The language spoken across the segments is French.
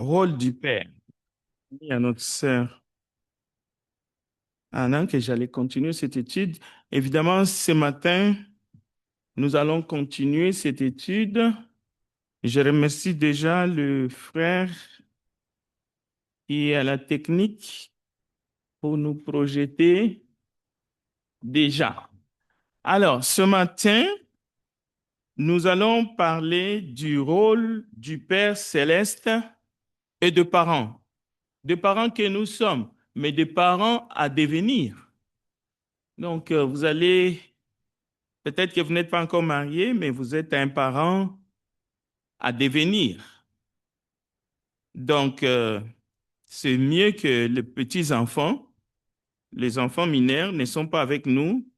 Rôle du père. Il y a notre sœur Anna que j'allais continuer cette étude. Évidemment, ce matin, nous allons continuer cette étude. Je remercie déjà le frère qui est à la technique pour nous projeter déjà. Alors, ce matin, nous allons parler du rôle du Père céleste et de parents que nous sommes, mais de parents à devenir. Donc, vous allez, peut-être que vous n'êtes pas encore marié, mais vous êtes un parent à devenir. Donc, c'est mieux que les petits-enfants, les enfants mineurs ne sont pas avec nous.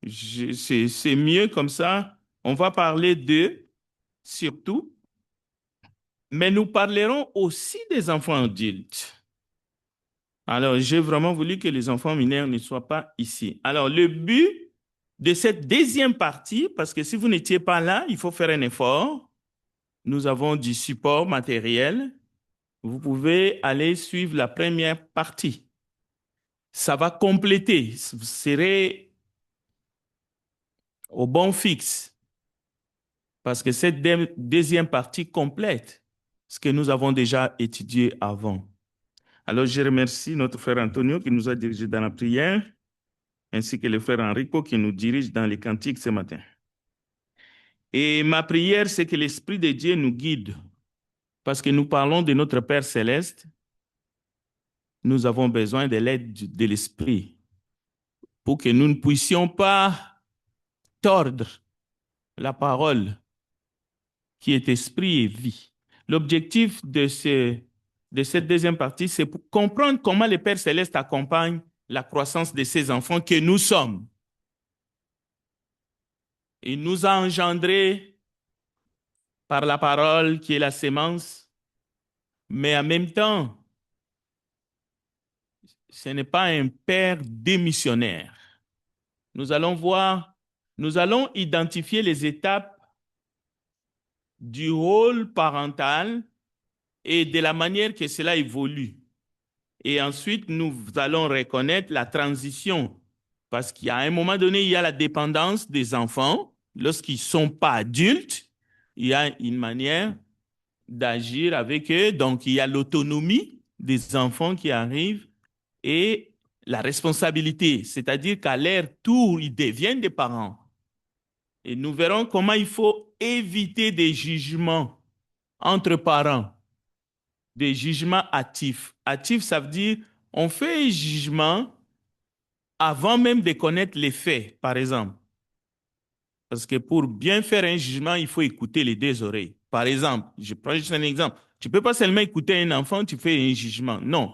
C'est mieux comme ça. On va parler d'eux, surtout, mais nous parlerons aussi des enfants adultes. Alors, j'ai vraiment voulu que les enfants mineurs ne soient pas ici. Alors, le but de cette deuxième partie, parce que si vous n'étiez pas là, il faut faire un effort. Nous avons du support matériel. Vous pouvez aller suivre la première partie. Ça va compléter. Vous serez au bon fixe, parce que cette deuxième partie complète ce que nous avons déjà étudié avant. Alors, je remercie notre frère Antonio qui nous a dirigés dans la prière, ainsi que le frère Enrico qui nous dirige dans les cantiques ce matin. Et ma prière, c'est que l'Esprit de Dieu nous guide, parce que nous parlons de notre Père céleste. Nous avons besoin de l'aide de l'Esprit pour que nous ne puissions pas tordre la parole qui est esprit et vie. L'objectif de cette deuxième partie, c'est pour comprendre comment le Père céleste accompagne la croissance de ses enfants que nous sommes. Il nous a engendrés par la parole qui est la sémence, mais en même temps, ce n'est pas un père démissionnaire. Nous allons voir, nous allons identifier les étapes du rôle parental et de la manière que cela évolue. Et ensuite, nous allons reconnaître la transition, parce qu'à un moment donné, il y a la dépendance des enfants. Lorsqu'ils ne sont pas adultes, il y a une manière d'agir avec eux. Donc, il y a l'autonomie des enfants qui arrivent et la responsabilité, c'est-à-dire qu'à leur tour, ils deviennent des parents. Et nous verrons comment il faut éviter des jugements entre parents, des jugements hâtifs. Hâtif, ça veut dire on fait un jugement avant même de connaître les faits, par exemple. Parce que pour bien faire un jugement, il faut écouter les deux oreilles. Par exemple, je prends juste un exemple. Tu ne peux pas seulement écouter un enfant, tu fais un jugement. Non.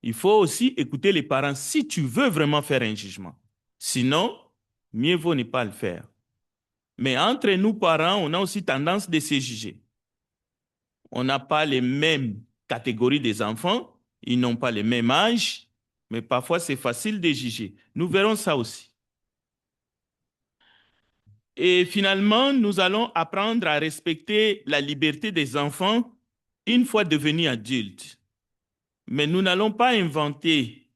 Il faut aussi écouter les parents si tu veux vraiment faire un jugement. Sinon, mieux vaut ne pas le faire. Mais entre nous parents, on a aussi tendance de se juger. On n'a pas les mêmes catégories des enfants, ils n'ont pas le même âge, mais parfois c'est facile de juger. Nous verrons ça aussi. Et finalement, nous allons apprendre à respecter la liberté des enfants une fois devenus adultes. Mais nous n'allons pas inventer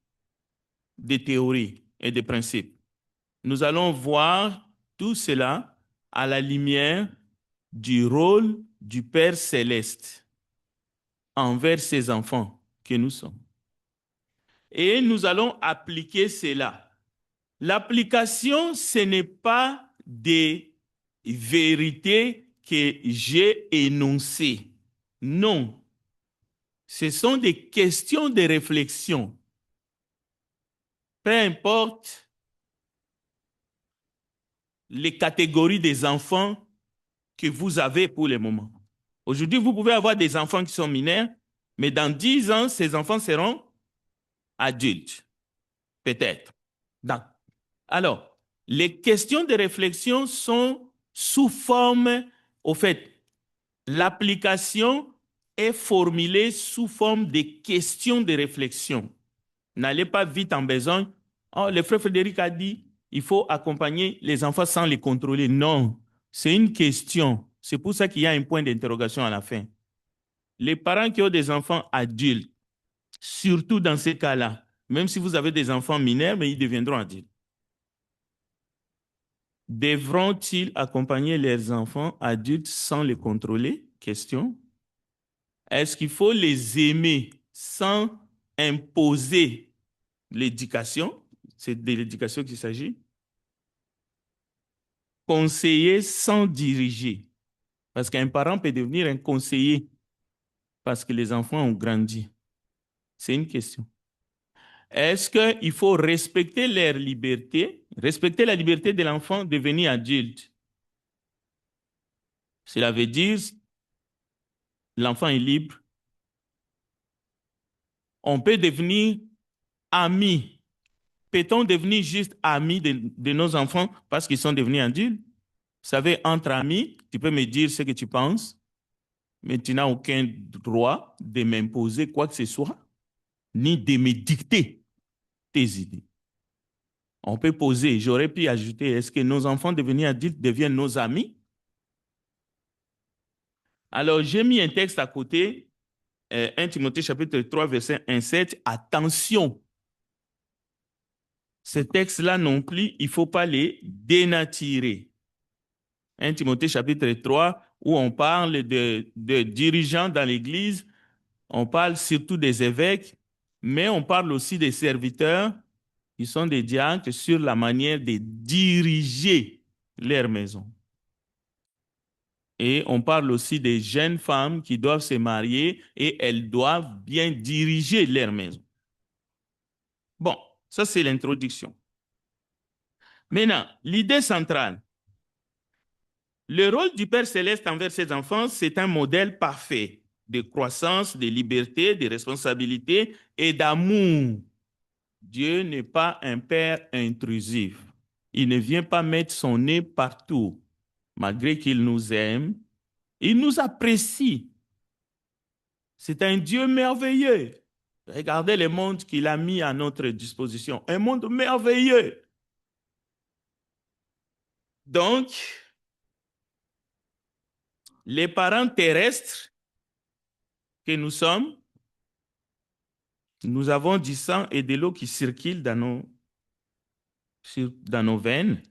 des théories et des principes. Nous allons voir tout cela à la lumière du rôle du Père céleste envers ses enfants que nous sommes. Et nous allons appliquer cela. L'application, ce n'est pas des vérités que j'ai énoncées. Non. Ce sont des questions de réflexion. Peu importe les catégories des enfants que vous avez pour le moment. Aujourd'hui, vous pouvez avoir des enfants qui sont mineurs, mais dans 10 ans, ces enfants seront adultes, peut-être. Alors, les questions de réflexion sont sous forme, au fait, l'application est formulée sous forme de questions de réflexion. N'allez pas vite en besogne. Oh, le frère Frédéric a dit, il faut accompagner les enfants sans les contrôler. Non, c'est une question. C'est pour ça qu'il y a un point d'interrogation à la fin. les parents qui ont des enfants adultes, surtout dans ces cas-là, même si vous avez des enfants mineurs, mais ils deviendront adultes, devront-ils accompagner leurs enfants adultes sans les contrôler? Question. Est-ce qu'il faut les aimer sans imposer l'éducation? C'est de l'éducation qu'il s'agit. Conseiller sans diriger. Parce qu'un parent peut devenir un conseiller parce que les enfants ont grandi. C'est une question. Est-ce qu'il faut respecter leur liberté, respecter la liberté de l'enfant de devenir adulte? Cela veut dire l'enfant est libre. On peut devenir ami. Peut-on devenir juste amis de nos enfants parce qu'ils sont devenus adultes? Vous savez, entre amis, tu peux me dire ce que tu penses, mais tu n'as aucun droit de m'imposer quoi que ce soit, ni de me dicter tes idées. On peut poser, j'aurais pu ajouter, est-ce que nos enfants devenus adultes deviennent nos amis? Alors, j'ai mis un texte à côté, 1 Timothée chapitre 3, verset 1-7. Attention, ces textes-là non plus, il ne faut pas les dénaturer. 1 Timothée chapitre 3, où on parle de dirigeants dans l'Église, on parle surtout des évêques, mais on parle aussi des serviteurs qui sont des diacres sur la manière de diriger leur maison. Et on parle aussi des jeunes femmes qui doivent se marier et elles doivent bien diriger leur maison. Bon, ça c'est l'introduction. Maintenant, l'idée centrale. Le rôle du Père Céleste envers ses enfants, c'est un modèle parfait de croissance, de liberté, de responsabilité et d'amour. Dieu n'est pas un Père intrusif. Il ne vient pas mettre son nez partout. Malgré qu'il nous aime, il nous apprécie. C'est un Dieu merveilleux. Regardez le monde qu'il a mis à notre disposition. Un monde merveilleux. Donc, les parents terrestres que nous sommes, nous avons du sang et de l'eau qui circulent dans nos veines.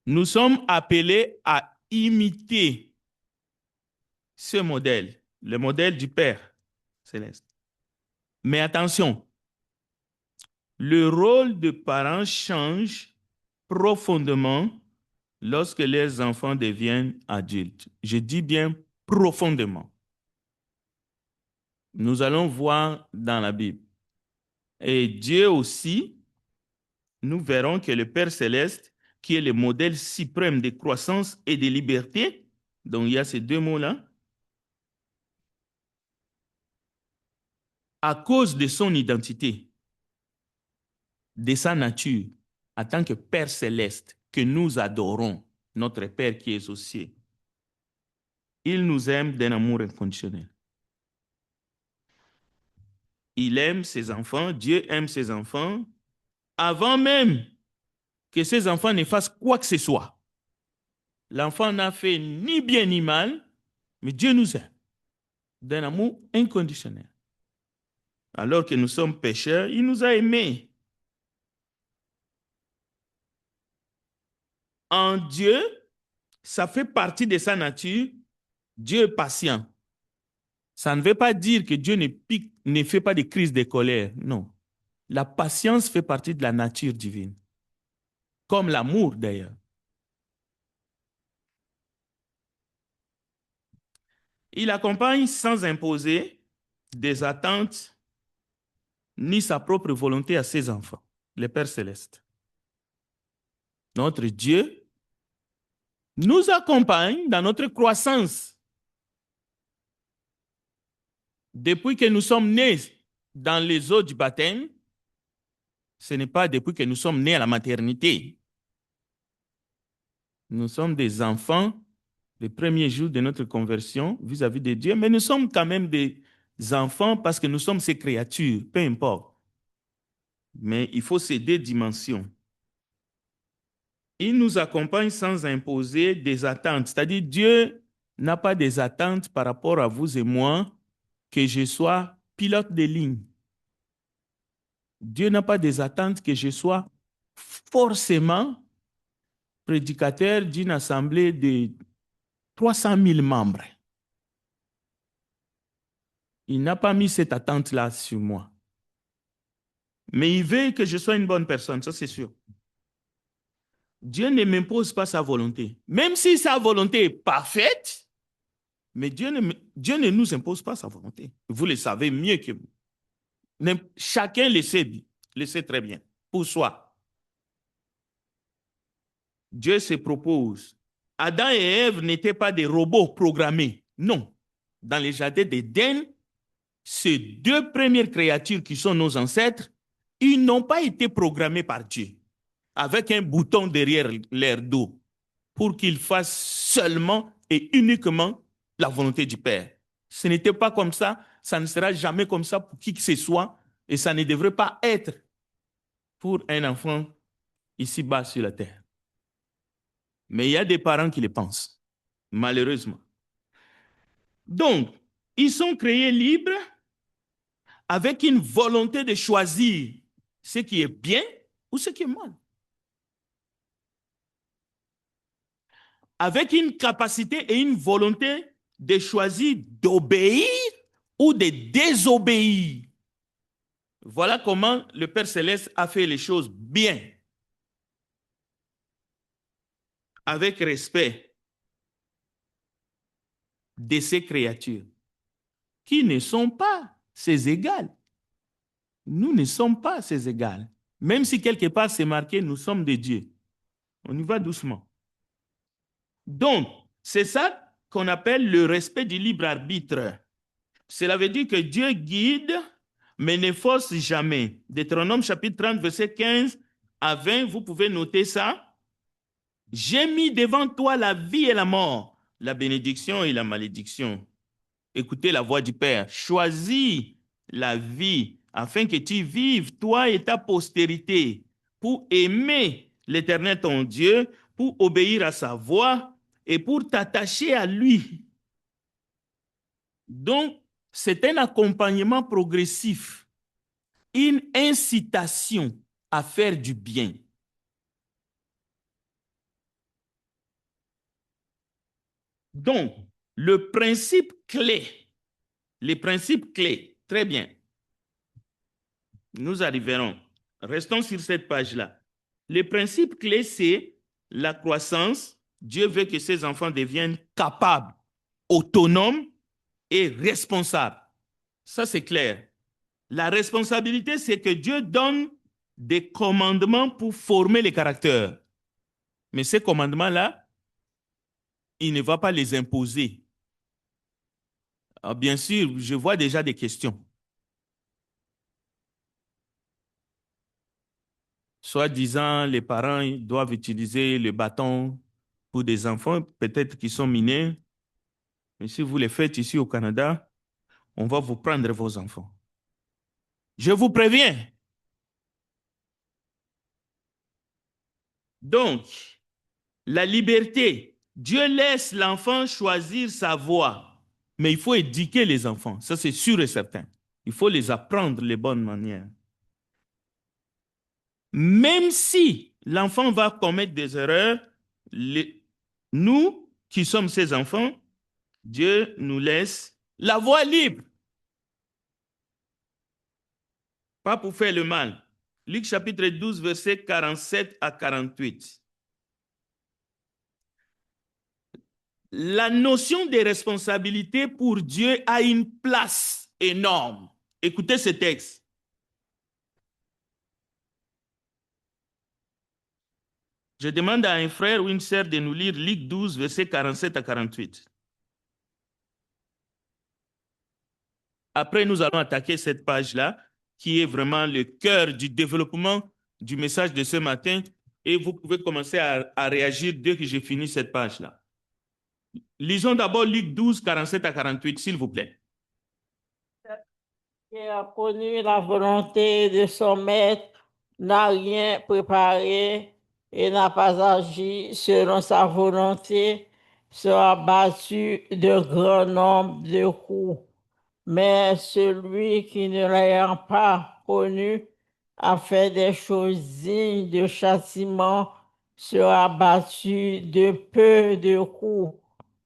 Nous sommes appelés à imiter ce modèle, le modèle du Père céleste. Mais attention, le rôle de parents change profondément lorsque les enfants deviennent adultes. Je dis bien profondément. Nous allons voir dans la Bible. Et Dieu aussi, nous verrons que le Père céleste, qui est le modèle suprême de croissance et de liberté, donc il y a ces deux mots-là, à cause de son identité, de sa nature, en tant que Père céleste, que nous adorons, notre Père qui est aux cieux, il nous aime d'un amour inconditionnel. Il aime ses enfants, Dieu aime ses enfants, avant même que ses enfants ne fassent quoi que ce soit. L'enfant n'a fait ni bien ni mal, mais Dieu nous aime d'un amour inconditionnel. Alors que nous sommes pécheurs, il nous a aimés. En Dieu, ça fait partie de sa nature. Dieu est patient. Ça ne veut pas dire que Dieu ne fait pas de crise de colère. Non. La patience fait partie de la nature divine. Comme l'amour d'ailleurs. Il accompagne sans imposer des attentes ni sa propre volonté à ses enfants, le Père céleste. Notre Dieu nous accompagne dans notre croissance. Depuis que nous sommes nés dans les eaux du baptême, ce n'est pas depuis que nous sommes nés à la maternité. Nous sommes des enfants les premiers jours de notre conversion vis-à-vis de Dieu, mais nous sommes quand même des enfants parce que nous sommes ses créatures, peu importe. Mais il faut ces deux dimensions. Il nous accompagne sans imposer des attentes, c'est-à-dire Dieu n'a pas des attentes par rapport à vous et moi que je sois pilote de ligne. Dieu n'a pas des attentes que je sois forcément prédicateur d'une assemblée de 300 000 membres. Il n'a pas mis cette attente-là sur moi. Mais il veut que je sois une bonne personne, ça c'est sûr. Dieu ne m'impose pas sa volonté. Même si sa volonté est parfaite, mais Dieu ne nous impose pas sa volonté. Vous le savez mieux que vous. Chacun le sait très bien, pour soi. Dieu se propose. Adam et Ève n'étaient pas des robots programmés. Non. Dans les jardins d'Éden, ces deux premières créatures qui sont nos ancêtres, ils n'ont pas été programmés par Dieu avec un bouton derrière leur dos pour qu'ils fassent seulement et uniquement la volonté du Père. Ce n'était pas comme ça, ça ne sera jamais comme ça pour qui que ce soit et ça ne devrait pas être pour un enfant ici-bas sur la terre. Mais il y a des parents qui le pensent, malheureusement. Donc, ils sont créés libres avec une volonté de choisir ce qui est bien ou ce qui est mal. Avec une capacité et une volonté de choisir d'obéir ou de désobéir. Voilà comment le Père Céleste a fait les choses bien, avec respect de ses créatures, qui ne sont pas ses égales. Nous ne sommes pas ses égales. Même si quelque part c'est marqué, nous sommes des dieux. On y va doucement. Donc, c'est ça qu'on appelle le respect du libre arbitre. Cela veut dire que Dieu guide, mais ne force jamais. Deutéronome chapitre 30, verset 15 à 20, vous pouvez noter ça. J'ai mis devant toi la vie et la mort, la bénédiction et la malédiction. Écoutez la voix du Père. Choisis la vie afin que tu vives, toi et ta postérité, pour aimer l'Éternel ton Dieu, pour obéir à sa voix et pour t'attacher à lui. Donc, c'est un accompagnement progressif, une incitation à faire du bien. Donc, le principe clé, les principes clés, très bien, nous arriverons. Restons sur cette page-là. Les principes clés, c'est la croissance. Dieu veut que ses enfants deviennent capables, autonomes et responsables. Ça, c'est clair. La responsabilité, c'est que Dieu donne des commandements pour former les caractères. Mais ces commandements-là, il ne va pas les imposer. Alors, bien sûr, je vois déjà des questions. Soit disant, les parents doivent utiliser le bâton pour des enfants, peut-être qui sont mineurs. Mais si vous les faites ici au Canada, on va vous prendre vos enfants. Je vous préviens. Donc, la liberté, Dieu laisse l'enfant choisir sa voie, mais il faut éduquer les enfants, ça c'est sûr et certain. Il faut les apprendre les bonnes manières. Même si l'enfant va commettre des erreurs, nous qui sommes ses enfants, Dieu nous laisse la voie libre. Pas pour faire le mal. Luc chapitre 12, versets 47 à 48. La notion de responsabilité pour Dieu a une place énorme. Écoutez ce texte. Je demande à un frère ou une sœur de nous lire Luc 12, versets 47 à 48. Après, nous allons attaquer cette page-là, qui est vraiment le cœur du développement du message de ce matin. Et vous pouvez commencer à réagir dès que j'ai fini cette page-là. Lisons d'abord Luc 12, 47 à 48, s'il vous plaît. Qui a connu la volonté de son maître, n'a rien préparé et n'a pas agi selon sa volonté, sera battu de grand nombre de coups. Mais celui qui ne l'ayant pas connu a fait des choses dignes de châtiment sera battu de peu de coups.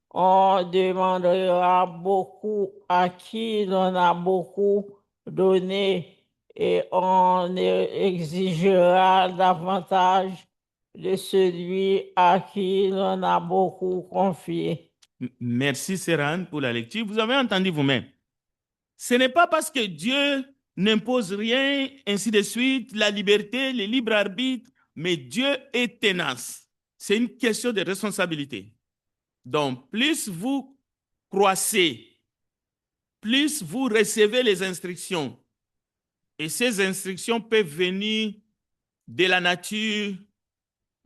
On demandera beaucoup à qui l'on a beaucoup donné et on exigera davantage de celui à qui l'on a beaucoup confié. Merci, Serhan, pour la lecture. Vous avez entendu vous-même. Ce n'est pas parce que Dieu n'impose rien, ainsi de suite, la liberté, le libre arbitre, mais Dieu est tenace. C'est une question de responsabilité. Donc, plus vous croissez, plus vous recevez les instructions. Et ces instructions peuvent venir de la nature,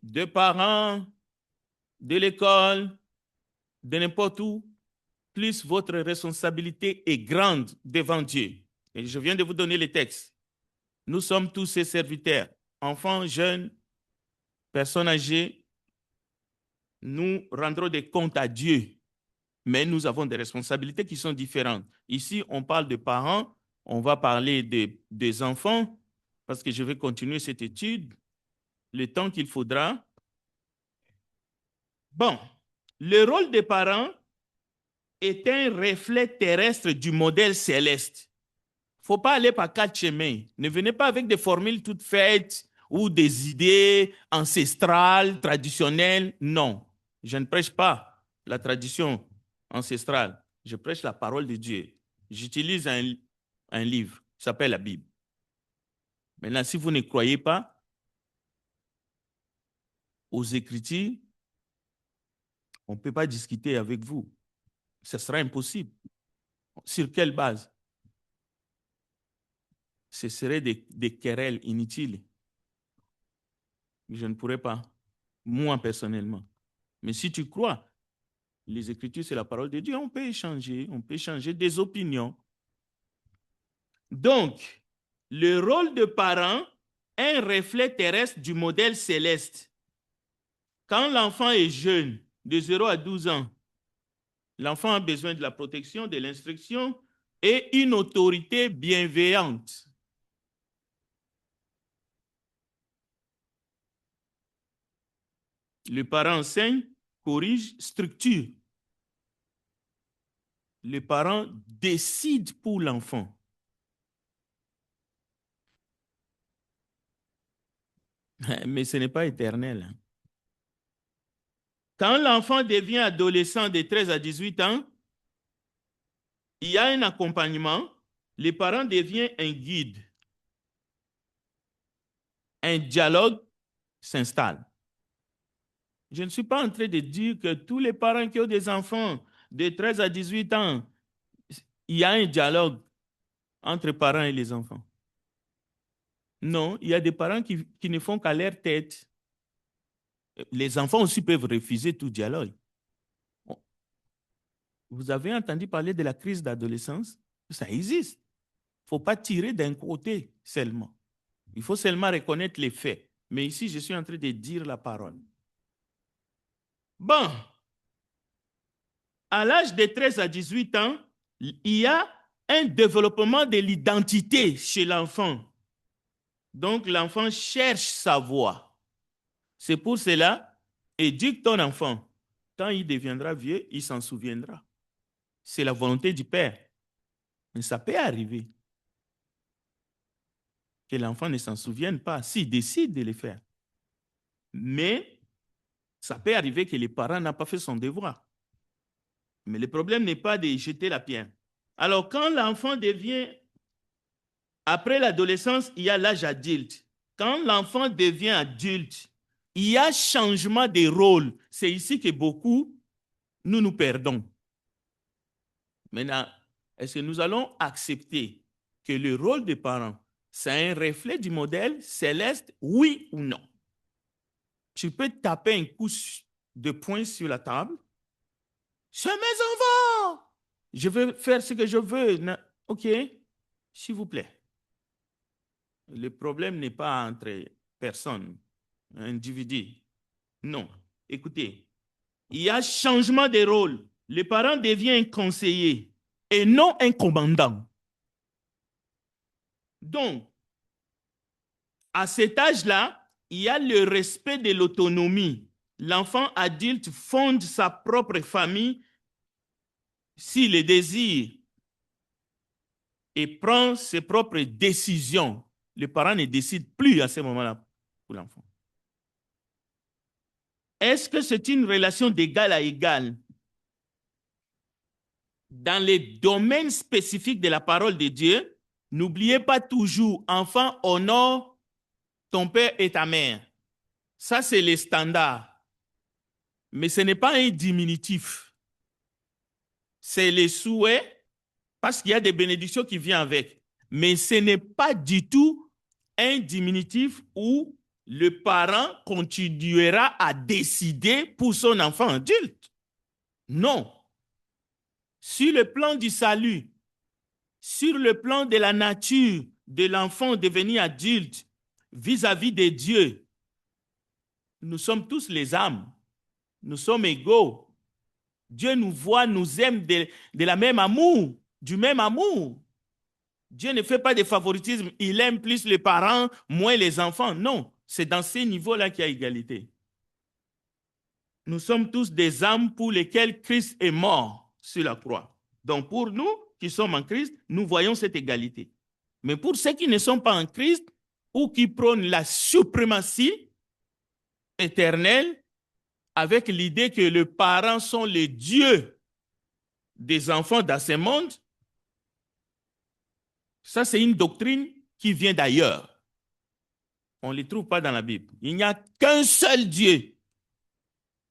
de parents, de l'école, de n'importe où. Plus votre responsabilité est grande devant Dieu. Et je viens de vous donner les textes. Nous sommes tous ses serviteurs, enfants, jeunes, personnes âgées. Nous rendrons des comptes à Dieu, mais nous avons des responsabilités qui sont différentes. Ici, on parle de parents, on va parler des enfants, parce que je vais continuer cette étude le temps qu'il faudra. Bon, le rôle des parents est un reflet terrestre du modèle céleste. Il ne faut pas aller par quatre chemins. Ne venez pas avec des formules toutes faites ou des idées ancestrales, traditionnelles. Non, je ne prêche pas la tradition ancestrale. Je prêche la parole de Dieu. J'utilise un livre qui s'appelle la Bible. Maintenant, si vous ne croyez pas aux Écritures, on ne peut pas discuter avec vous. Ce sera impossible. Sur quelle base? Ce serait des querelles inutiles. Je ne pourrais pas, moi personnellement. Mais si tu crois, les Écritures, c'est la parole de Dieu, on peut échanger des opinions. Donc, le rôle de parent est un reflet terrestre du modèle céleste. Quand l'enfant est jeune, de 0 à 12 ans, l'enfant a besoin de la protection, de l'instruction et une autorité bienveillante. Le parent enseigne, corrige, structure. Le parent décide pour l'enfant. Mais ce n'est pas éternel. Quand l'enfant devient adolescent de 13 à 18 ans, il y a un accompagnement. Le parent devient un guide. Un dialogue s'installe. Je ne suis pas en train de dire que tous les parents qui ont des enfants de 13 à 18 ans, il y a un dialogue entre parents et les enfants. Non, il y a des parents qui ne font qu'à leur tête. Les enfants aussi peuvent refuser tout dialogue. Vous avez entendu parler de la crise d'adolescence? Ça existe. Il ne faut pas tirer d'un côté seulement. Il faut seulement reconnaître les faits. Mais ici, je suis en train de dire la parole. Bon, à l'âge de 13 à 18 ans, il y a un développement de l'identité chez l'enfant. Donc, l'enfant cherche sa voie. C'est pour cela, éduque ton enfant. Quand il deviendra vieux, il s'en souviendra. C'est la volonté du Père. Mais ça peut arriver que l'enfant ne s'en souvienne pas s'il décide de le faire. Mais ça peut arriver que les parents n'ont pas fait son devoir. Mais le problème n'est pas de jeter la pierre. Alors, quand l'enfant devient, après l'adolescence, il y a l'âge adulte. Quand l'enfant devient adulte, il y a changement de rôle. C'est ici que beaucoup, nous perdons. Maintenant, est-ce que nous allons accepter que le rôle des parents, c'est un reflet du modèle céleste, oui ou non? Tu peux taper un coup de poing sur la table. C'est mes enfants! Je veux faire ce que je veux. OK, s'il vous plaît. Le problème n'est pas entre personnes, individus. Non. Écoutez, il y a changement de rôle. Le parent devient un conseiller et non un commandant. Donc, à cet âge-là, il y a le respect de l'autonomie. L'enfant adulte fonde sa propre famille s'il le désire et prend ses propres décisions. Le parent ne décide plus à ce moment-là pour l'enfant. Est-ce que c'est une relation d'égal à égal? Dans les domaines spécifiques de la parole de Dieu, n'oubliez pas toujours, enfant, honore ton père et ta mère. Ça, c'est les standards. Mais ce n'est pas un diminutif. C'est les souhaits, parce qu'il y a des bénédictions qui viennent avec. Mais ce n'est pas du tout un diminutif où le parent continuera à décider pour son enfant adulte. Non. Sur le plan du salut, sur le plan de la nature de l'enfant devenu adulte vis-à-vis de Dieu, nous sommes tous les âmes. Nous sommes égaux. Dieu nous voit, nous aime de la même amour, du même amour. Dieu ne fait pas de favoritisme. Il aime plus les parents, moins les enfants. Non, c'est dans ces niveaux-là qu'il y a égalité. Nous sommes tous des âmes pour lesquelles Christ est mort sur la croix. Donc pour nous qui sommes en Christ, nous voyons cette égalité. Mais pour ceux qui ne sont pas en Christ ou qui prônent la suprématie éternelle avec l'idée que les parents sont les dieux des enfants dans ce monde, ça c'est une doctrine qui vient d'ailleurs. On ne les trouve pas dans la Bible. Il n'y a qu'un seul Dieu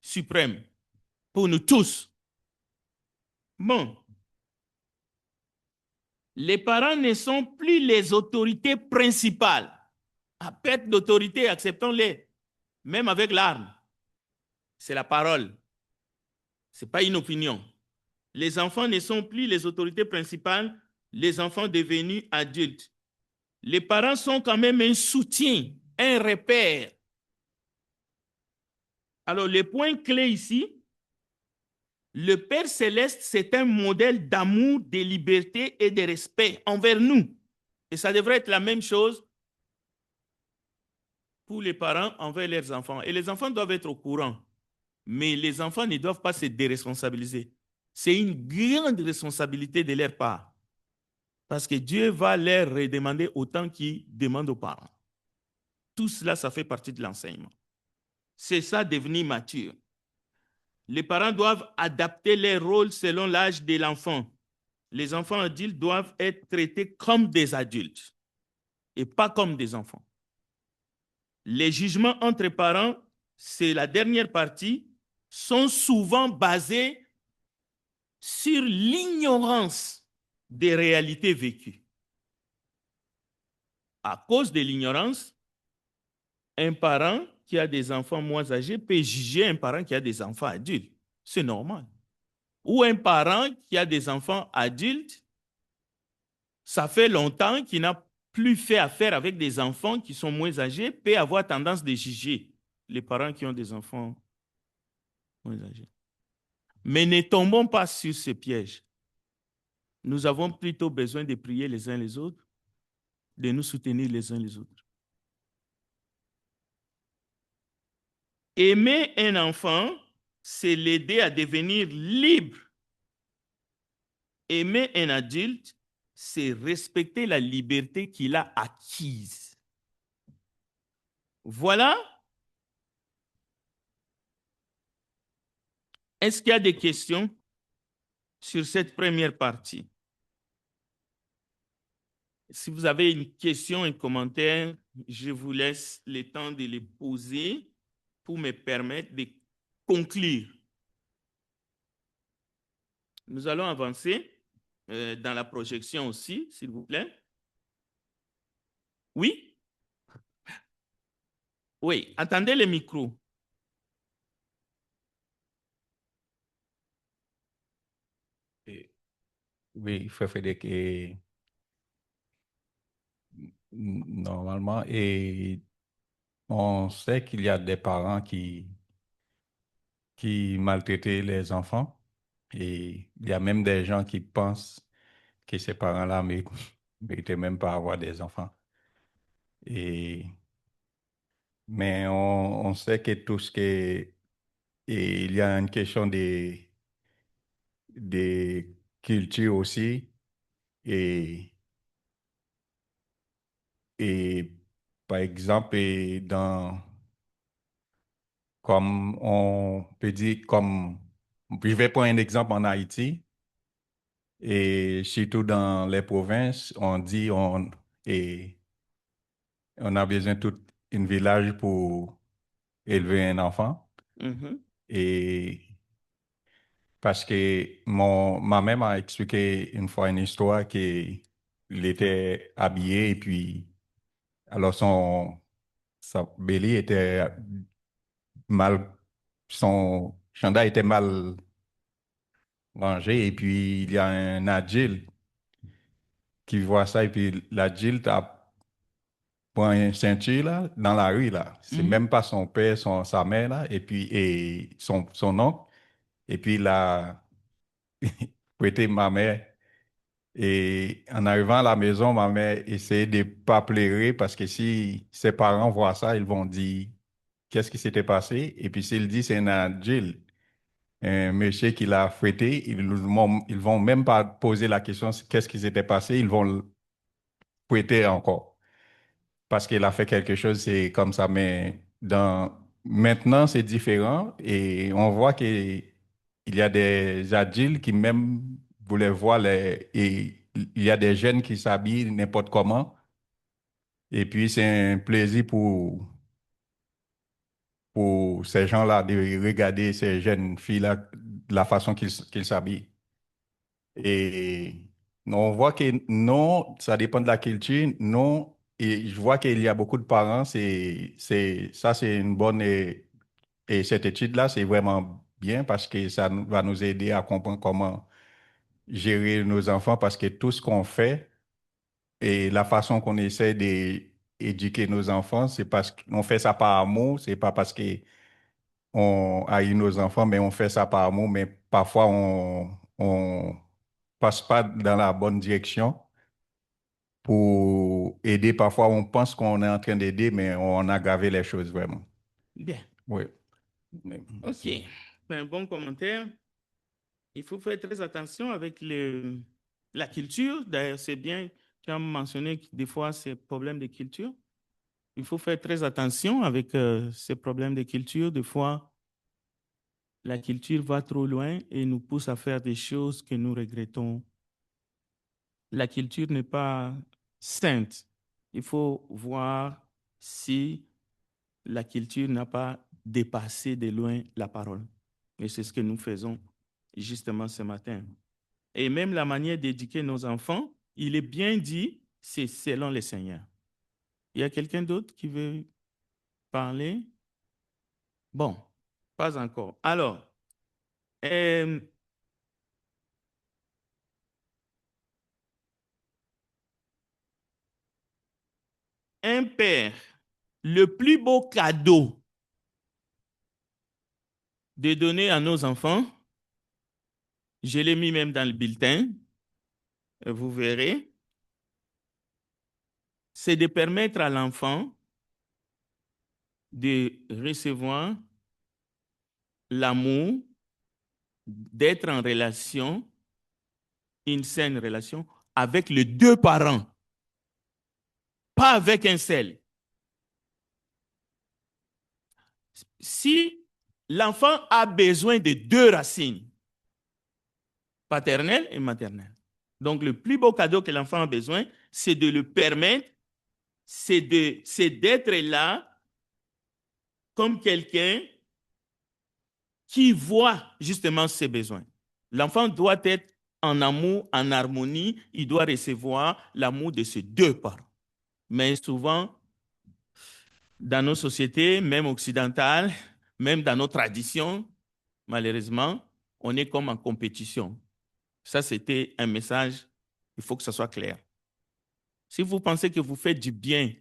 suprême pour nous tous. Bon. Les parents ne sont plus les autorités principales. À perte d'autorité, acceptons-les. Même avec l'arme. C'est la parole. Ce n'est pas une opinion. Les enfants ne sont plus les autorités principales, les enfants devenus adultes. Les parents sont quand même un soutien, un repère. Alors, le point clé ici, le Père Céleste, c'est un modèle d'amour, de liberté et de respect envers nous. Et ça devrait être la même chose pour les parents envers leurs enfants. Et les enfants doivent être au courant. Mais les enfants ne doivent pas se déresponsabiliser. C'est une grande responsabilité de leur part. Parce que Dieu va leur redemander autant qu'il demande aux parents. Tout cela, ça fait partie de l'enseignement. C'est ça, devenir mature. Les parents doivent adapter leur rôle selon l'âge de l'enfant. Les enfants adultes doivent être traités comme des adultes et pas comme des enfants. Les jugements entre parents, c'est la dernière partie, sont souvent basés sur l'ignorance des réalités vécues. À cause de l'ignorance, un parent qui a des enfants moins âgés peut juger un parent qui a des enfants adultes. C'est normal. Ou un parent qui a des enfants adultes, ça fait longtemps qu'il n'a plus fait affaire avec des enfants qui sont moins âgés, peut avoir tendance de juger les parents qui ont des enfants moins âgés. Mais ne tombons pas sur ce piège. Nous avons plutôt besoin de prier les uns les autres, de nous soutenir les uns les autres. Aimer un enfant, c'est l'aider à devenir libre. Aimer un adulte, c'est respecter la liberté qu'il a acquise. Voilà. Est-ce qu'il y a des questions sur cette première partie? Si vous avez une question, un commentaire, je vous laisse le temps de les poser pour me permettre de conclure. Nous allons avancer dans la projection aussi, s'il vous plaît. Oui? Oui, attendez le micro. Oui, Frère Frédéric, et normalement, et on sait qu'il y a des parents qui maltraitaient les enfants. Et il y a même des gens qui pensent que ces parents-là ne méritaient même pas avoir des enfants. Et, mais on sait que tout ce qui et il y a une question de culture aussi. Et, et par exemple, comme on peut dire, je vais prendre un exemple en Haïti, et surtout dans les provinces, on dit et on a besoin de tout un village pour élever un enfant. Mhm. Et parce que ma mère m'a expliqué une fois une histoire qu'il était habillé et puis alors sa belly était mal, son chandail était mal rangé et puis il y a un adulte qui voit ça et puis l'adulte a prend une ceinture là, dans la rue là. C'est Mhm. même pas son père, sa mère là et puis son oncle et puis il a prêté ma mère. Et en arrivant à la maison, ma mère essayait de ne pas pleurer parce que si ses parents voient ça, ils vont dire qu'est-ce qui s'était passé. Et puis s'il dit c'est un adulte, un monsieur qui l'a fouetté, ils vont même pas poser la question qu'est-ce qui s'était passé, ils vont le fouetter encore parce qu'il a fait quelque chose, c'est comme ça. Mais maintenant, c'est différent et on voit qu'il y a des adultes qui même voulaient voir et il y a des jeunes qui s'habillent n'importe comment. Et puis, c'est un plaisir pour ces gens-là de regarder ces jeunes filles-là, la façon qu'ils s'habillent. Et on voit que non, ça dépend de la culture. Non, et je vois qu'il y a beaucoup de parents, ça, c'est une bonne, et cette étude-là, c'est vraiment bien parce que ça va nous aider à comprendre comment gérer nos enfants parce que tout ce qu'on fait et la façon qu'on essaie d'éduquer nos enfants, c'est parce qu'on fait ça par amour, c'est pas parce qu'on haït nos enfants, mais on fait ça par amour, mais parfois on passe pas dans la bonne direction pour aider. Parfois, on pense qu'on est en train d'aider, mais on a aggravé les choses vraiment. Bien. Oui. OK. Un bon commentaire. Il faut faire très attention avec la culture. D'ailleurs, c'est bien, tu as mentionné que des fois, c'est problème de culture. Il faut faire très attention avec ces problèmes de culture. Des fois, la culture va trop loin et nous pousse à faire des choses que nous regrettons. La culture n'est pas sainte. Il faut voir si la culture n'a pas dépassé de loin la parole. Et c'est ce que nous faisons justement ce matin. Et même la manière d'éduquer nos enfants, il est bien dit, c'est selon le Seigneur. Il y a quelqu'un d'autre qui veut parler? Bon, pas encore. Alors, un père, le plus beau cadeau de donner à nos enfants, je l'ai mis même dans le bulletin, vous verrez, c'est de permettre à l'enfant de recevoir l'amour, d'être en relation, une saine relation avec les deux parents, pas avec un seul. Si l'enfant a besoin de deux racines, paternelle et maternelle, donc le plus beau cadeau que l'enfant a besoin, c'est de le permettre, c'est d'être là comme quelqu'un qui voit justement ses besoins. L'enfant doit être en amour, en harmonie, il doit recevoir l'amour de ses deux parents. Mais souvent, dans nos sociétés, même occidentales, même dans nos traditions, malheureusement, on est comme en compétition. Ça, c'était un message, il faut que ça soit clair. Si vous pensez que vous faites du bien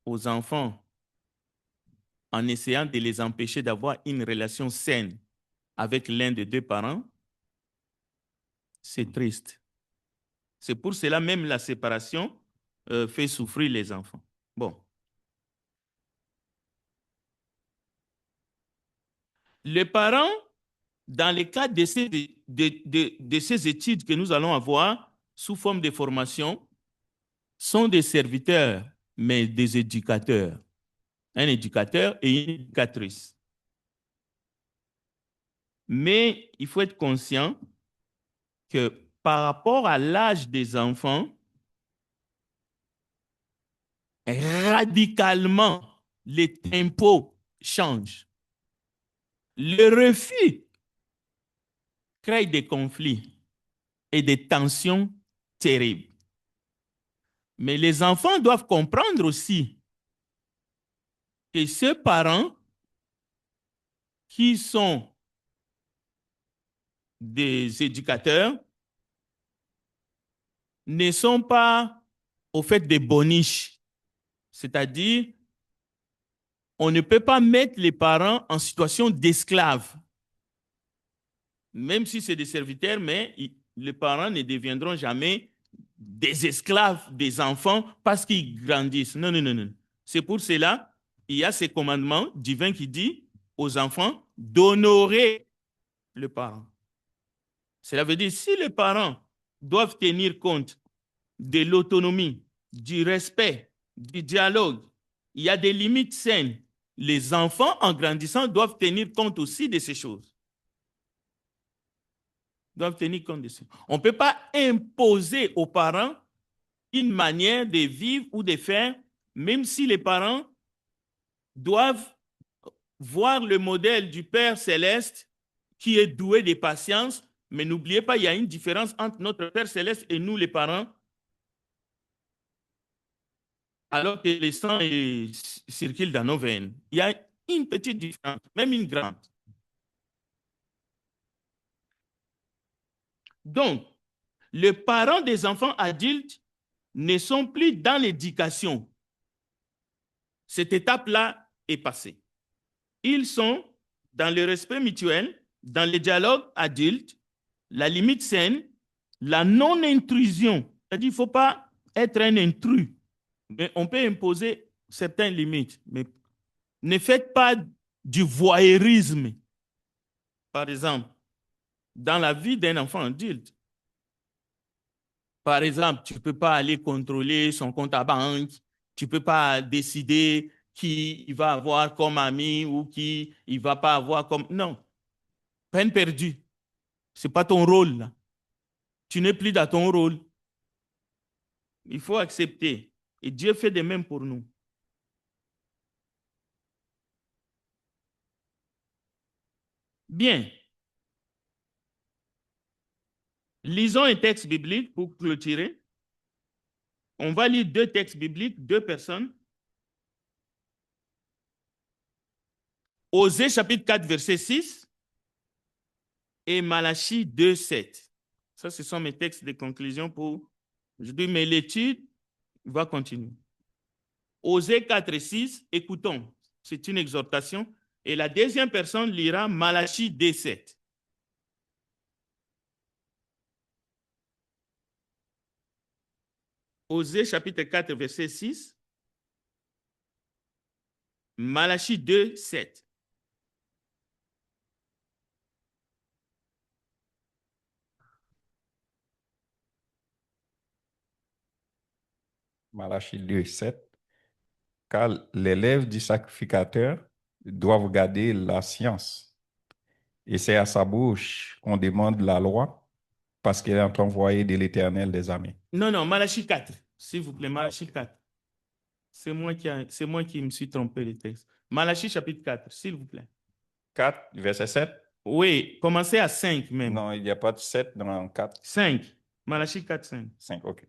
aux enfants en essayant de les empêcher d'avoir une relation saine avec l'un des deux parents, c'est triste. C'est pour cela même la séparation fait souffrir les enfants. Bon. Les parents, dans le cadre de ces études que nous allons avoir sous forme de formation, sont des serviteurs, mais des éducateurs. Un éducateur et une éducatrice. Mais il faut être conscient que par rapport à l'âge des enfants, radicalement, les tempos changent. Le refus crée des conflits et des tensions terribles. Mais les enfants doivent comprendre aussi que ces parents qui sont des éducateurs ne sont pas au fait des boniches. C'est-à-dire, on ne peut pas mettre les parents en situation d'esclaves. Même si c'est des serviteurs, mais les parents ne deviendront jamais des esclaves des enfants parce qu'ils grandissent. Non, non, non, non. C'est pour cela, il y a ces commandements divins qui disent aux enfants d'honorer le parent. Cela veut dire, si les parents doivent tenir compte de l'autonomie, du respect, du dialogue, il y a des limites saines. Les enfants, en grandissant, doivent tenir compte aussi de ces choses. Doivent tenir compte de ça. On ne peut pas imposer aux parents une manière de vivre ou de faire, même si les parents doivent voir le modèle du Père céleste qui est doué de patience. Mais n'oubliez pas, il y a une différence entre notre Père céleste et nous, les parents. Alors que le sang circule dans nos veines. Il y a une petite différence, même une grande. Donc, les parents des enfants adultes ne sont plus dans l'éducation. Cette étape-là est passée. Ils sont dans le respect mutuel, dans le dialogue adulte, la limite saine, la non-intrusion. C'est-à-dire qu'il ne faut pas être un intrus. Mais on peut imposer certaines limites. Mais ne faites pas du voyeurisme. Par exemple, dans la vie d'un enfant adulte, par exemple, tu ne peux pas aller contrôler son compte à banque, tu ne peux pas décider qui il va avoir comme ami ou qui il ne va pas avoir comme... Non, peine perdue. Ce n'est pas ton rôle, là. Tu n'es plus dans ton rôle. Il faut accepter. Et Dieu fait de même pour nous. Bien. Lisons un texte biblique pour clôturer. On va lire deux textes bibliques, deux personnes. Osée chapitre 4, verset 6 et Malachie 2, 7. Ça, ce sont mes textes de conclusion pour aujourd'hui, mais l'étude va continuer. Osée 4 6, écoutons, c'est une exhortation. Et la deuxième personne lira Malachie 2, 7. Osée chapitre 4, verset 6. Malachie 2, 7. Malachie 2, 7. Car les lèvres du sacrificateur doivent garder la science. Et c'est à sa bouche qu'on demande la loi, parce qu'elle est envoyée de l'Éternel des armées. Non, non, Malachie 4. S'il vous plaît, Malachie 4. C'est moi qui me suis trompé le texte. Malachie chapitre 4, s'il vous plaît. 4, verset 7. Oui, commencez à 5 même. Non, il n'y a pas de 7 dans 4. 5. Malachie 4, 5. 5, ok.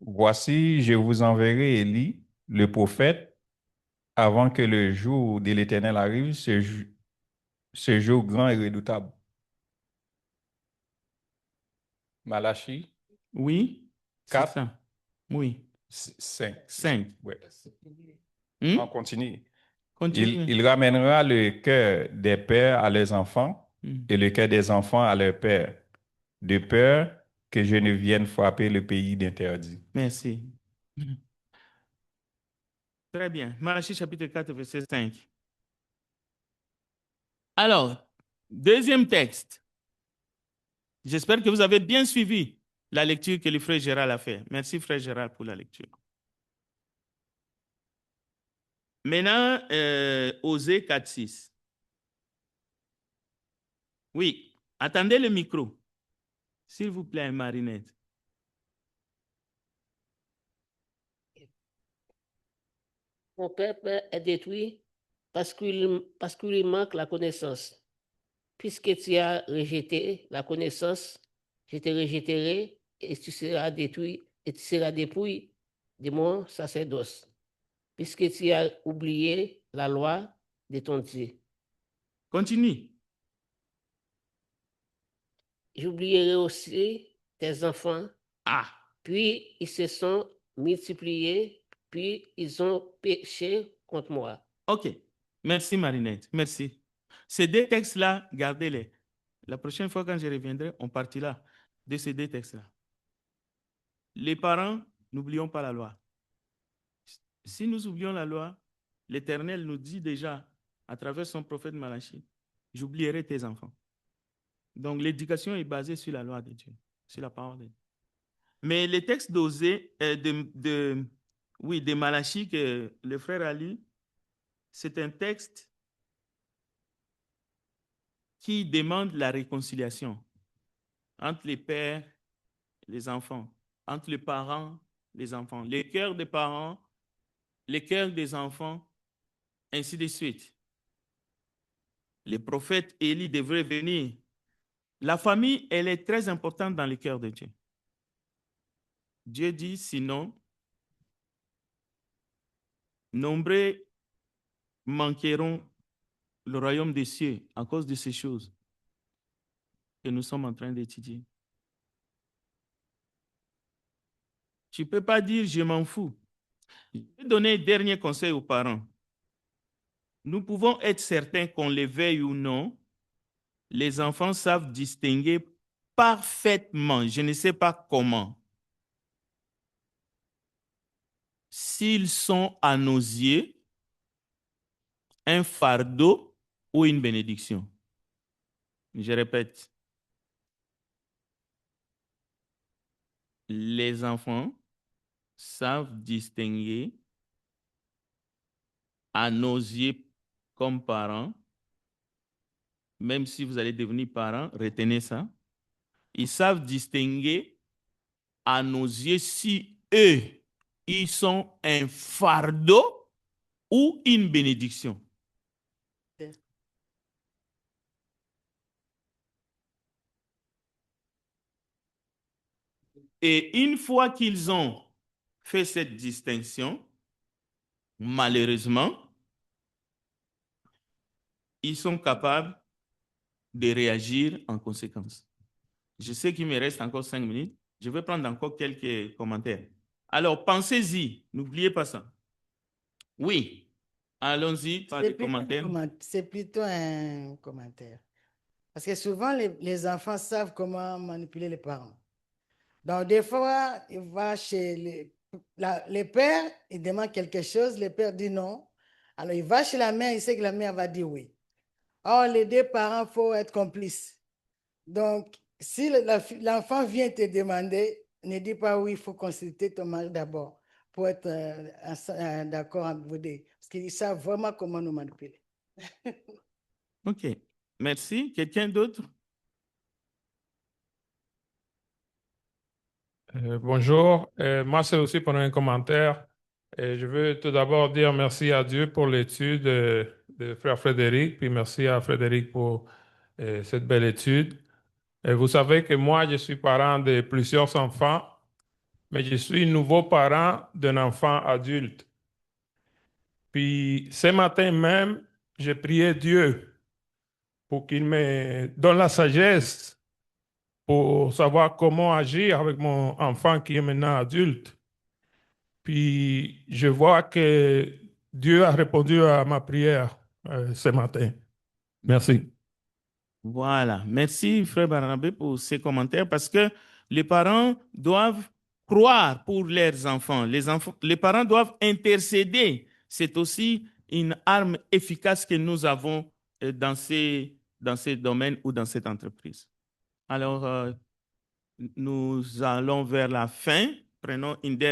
Voici, je vous enverrai Élie, le prophète, avant que le jour de l'Éternel arrive, ce jour grand et redoutable. Malachie Oui, c'est 4, ça. Oui. 5. 5. Ouais. Hmm? On continue. Continue. Il ramènera le cœur des pères à leurs enfants et le cœur des enfants à leurs pères, de peur que je ne vienne frapper le pays d'interdit. Merci. Très bien. Malachie chapitre 4, verset 5. Alors, deuxième texte. J'espère que vous avez bien suivi la lecture que le frère Gérald a fait. Merci, frère Gérald, pour la lecture. Maintenant, Osée 4, 6. Oui, attendez le micro. S'il vous plaît, Marinette. Mon peuple est détruit parce qu'il lui manque la connaissance. Puisque tu as rejeté la connaissance, je te rejetterai et tu seras détruit et tu seras dépouillé de mon sacerdoce. Puisque tu as oublié la loi de ton Dieu. Continue. J'oublierai aussi tes enfants, Ah, puis ils se sont multipliés, puis ils ont péché contre moi. ok. Merci, Marinette. Merci. Ces deux textes-là, gardez-les. La prochaine fois, quand je reviendrai, on partira de ces deux textes-là. Les parents, n'oublions pas la loi. Si nous oublions la loi, l'Éternel nous dit déjà, à travers son prophète Malachie, j'oublierai tes enfants. Donc, l'éducation est basée sur la loi de Dieu, sur la parole de Dieu. Mais les textes d'Osée, de Malachie que le frère a lu, c'est un texte qui demande la réconciliation entre les pères et les enfants, entre les parents et les enfants, les cœurs des parents, les cœurs des enfants, ainsi de suite. Les prophètes Élie devraient venir. La famille, elle est très importante dans le cœur de Dieu. Dieu dit, sinon, nombreux manqueront le royaume des cieux à cause de ces choses que nous sommes en train d'étudier. Tu ne peux pas dire, je m'en fous. Je vais donner un dernier conseil aux parents. Nous pouvons être certains qu'on les veille ou non, les enfants savent distinguer parfaitement, je ne sais pas comment, s'ils sont à nos yeux un fardeau ou une bénédiction. Je répète, les enfants savent distinguer à nos yeux comme parents, même si vous allez devenir parents, retenez ça, ils savent distinguer à nos yeux si eux, ils sont un fardeau ou une bénédiction. Et une fois qu'ils ont fait cette distinction, malheureusement, ils sont capables de réagir en conséquence. Je sais qu'il me reste encore 5 minutes. Je vais prendre encore quelques commentaires. Alors, pensez-y. N'oubliez pas ça. Oui. Allons-y par les commentaires. C'est plutôt un commentaire. Parce que souvent, les enfants savent comment manipuler les parents. Donc, des fois, il va chez les pères, il demande quelque chose, le père dit non. Alors, il va chez la mère, il sait que la mère va dire oui. Or, les deux parents, il faut être complices. Donc, si l'enfant vient te demander, ne dis pas oui, il faut consulter ton mari d'abord pour être d'accord avec vous deux. Parce qu'ils savent vraiment comment nous manipuler. OK. Merci. Quelqu'un d'autre? Bonjour, moi c'est aussi pour un commentaire. Je veux tout d'abord dire merci à Dieu pour l'étude de frère Frédéric, puis merci à Frédéric pour cette belle étude. Vous savez que moi je suis parent de plusieurs enfants, mais je suis nouveau parent d'un enfant adulte. Puis ce matin même, j'ai prié Dieu pour qu'il me donne la sagesse pour savoir comment agir avec mon enfant qui est maintenant adulte. Puis je vois que Dieu a répondu à ma prière ce matin. Merci. Voilà. Merci, frère Barnabé, pour ces commentaires parce que les parents doivent croire pour leurs enfants. Les parents doivent intercéder. C'est aussi une arme efficace que nous avons dans ces domaines ou dans cette entreprise. Alors, nous allons vers la fin. Prenons une dernière